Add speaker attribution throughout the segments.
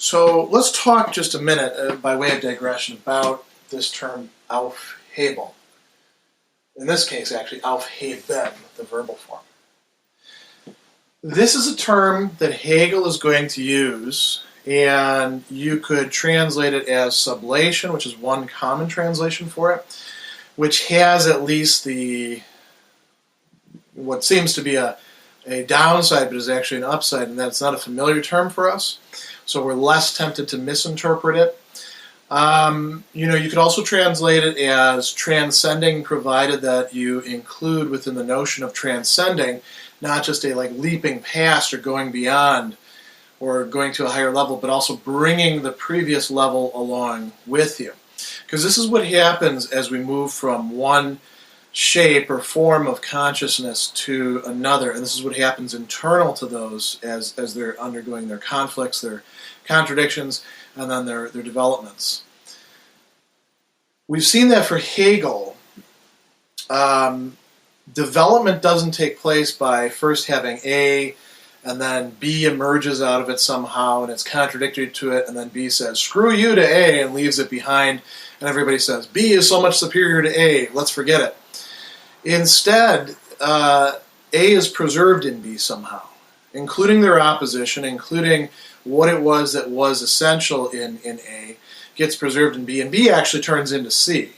Speaker 1: So let's talk just a minute, by way of digression, about this term aufhebung. In this case, actually, aufheben, the verbal form. This is a term that Hegel is going to use, and you could translate it as sublation, which is one common translation for it, which has at least what seems to be a downside, but is actually an upside, and that's not a familiar term for us. So we're less tempted to misinterpret it. You could also translate it as transcending, provided that you include within the notion of transcending not just a leaping past or going beyond or going to a higher level, but also bringing the previous level along with you. Because this is what happens as we move from one shape or form of consciousness to another, and this is what happens internal to those as they're undergoing their conflicts, their contradictions, and then their developments. We've seen that for Hegel, development doesn't take place by first having A, and then B emerges out of it somehow, and it's contradictory to it, and then B says, screw you to A, and leaves it behind, and everybody says, B is so much superior to A, let's forget it. Instead, A is preserved in B somehow, including their opposition, including what it was that was essential in A, gets preserved in B, and B actually turns into C,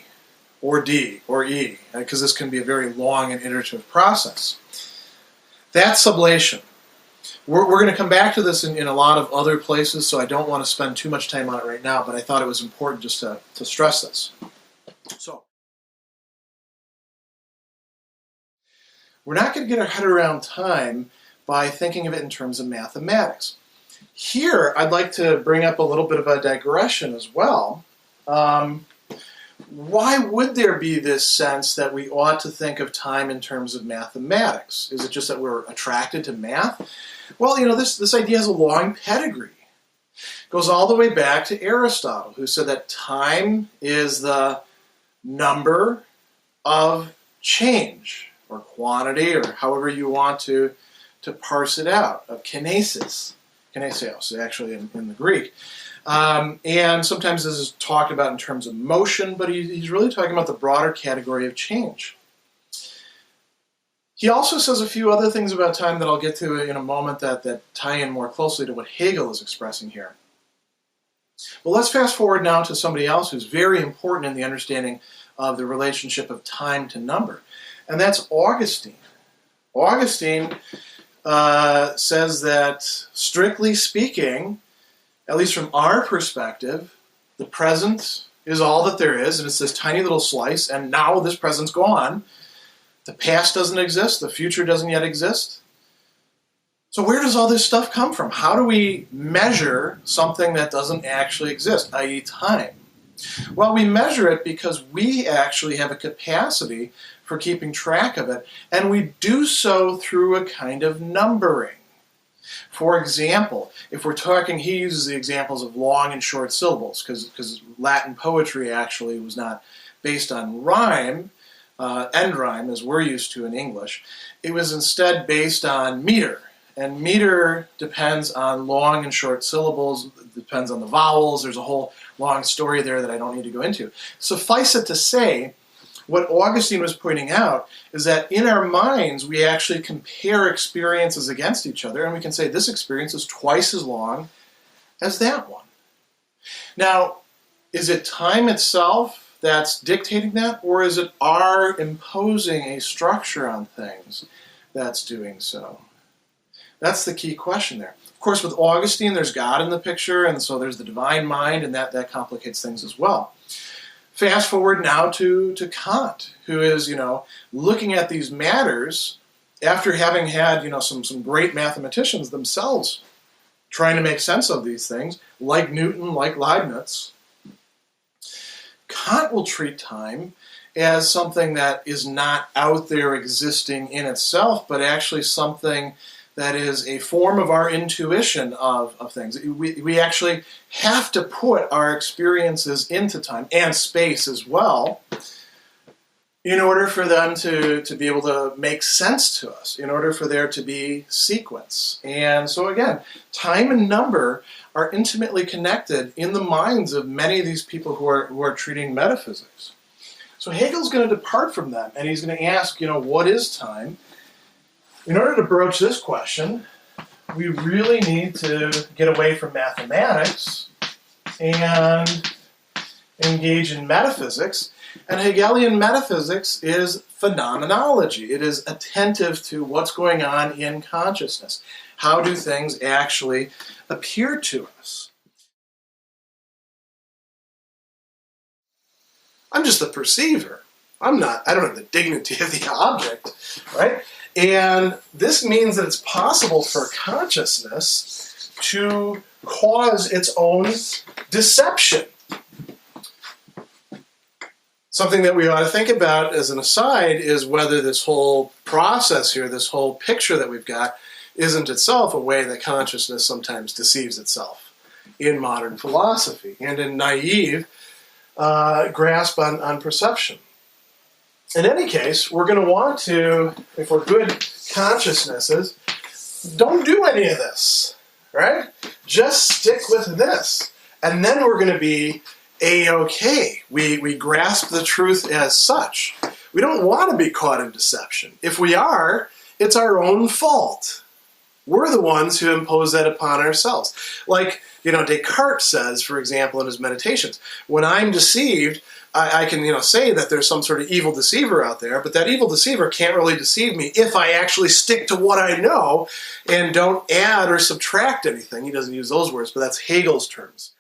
Speaker 1: or D, or E, because this can be a very long and iterative process. That's sublation. We're going to come back to this in a lot of other places, so I don't want to spend too much time on it right now, but I thought it was important just to stress this. So, we're not going to get our head around time by thinking of it in terms of mathematics. Here, I'd like to bring up a little bit of a digression as well. Why would there be this sense that we ought to think of time in terms of mathematics? Is it just that we're attracted to math? Well, this idea has a long pedigree. It goes all the way back to Aristotle, who said that time is the number of change, or quantity, or however you want to parse it out, of kinesis. Kinesios, actually, in the Greek. And sometimes this is talked about in terms of motion, but he's really talking about the broader category of change. He also says a few other things about time that I'll get to in a moment that tie in more closely to what Hegel is expressing here. Well, let's fast forward now to somebody else who's very important in the understanding of the relationship of time to number, and that's Augustine. Augustine says that, strictly speaking, at least from our perspective, the present is all that there is, and it's this tiny little slice, and now this present's gone. The past doesn't exist, the future doesn't yet exist. So where does all this stuff come from? How do we measure something that doesn't actually exist, i.e. time? Well, we measure it because we actually have a capacity for keeping track of it, and we do so through a kind of numbering. For example, if we're talking, he uses the examples of long and short syllables, because Latin poetry actually was not based on rhyme, end rhyme, as we're used to in English. It was instead based on meter, and meter depends on long and short syllables, it depends on the vowels. There's a whole long story there that I don't need to go into. Suffice it to say, what Augustine was pointing out is that in our minds we actually compare experiences against each other, and we can say this experience is twice as long as that one. Now, is it time itself that's dictating that, or is it our imposing a structure on things that's doing so? That's the key question there. Of course, with Augustine, there's God in the picture, and so there's the divine mind, and that complicates things as well. Fast forward now to Kant, who is, looking at these matters after having had, some great mathematicians themselves trying to make sense of these things, like Newton, like Leibniz. Kant will treat time as something that is not out there existing in itself, but actually something that is a form of our intuition of things. We actually have to put our experiences into time, and space as well, in order for them to be able to make sense to us, in order for there to be sequence. And so again, time and number are intimately connected in the minds of many of these people who are treating metaphysics. So Hegel's going to depart from them, and he's going to ask, what is time? In order to broach this question, we really need to get away from mathematics and engage in metaphysics. And Hegelian metaphysics is phenomenology. It is attentive to what's going on in consciousness. How do things actually appear to us? I'm just the perceiver. I don't have the dignity of the object, right? And this means that it's possible for consciousness to cause its own deception. Something that we ought to think about as an aside is whether this whole process here, this whole picture that we've got, isn't itself a way that consciousness sometimes deceives itself in modern philosophy and in naive grasp on perception. In any case, we're going to want to, if we're good consciousnesses, don't do any of this, right? Just stick with this. And then we're going to be A-okay. We grasp the truth as such. We don't want to be caught in deception. If we are, it's our own fault. We're the ones who impose that upon ourselves. Like, Descartes says, for example, in his Meditations, when I'm deceived, I can, say that there's some sort of evil deceiver out there, but that evil deceiver can't really deceive me if I actually stick to what I know and don't add or subtract anything. He doesn't use those words, but that's Hegel's terms.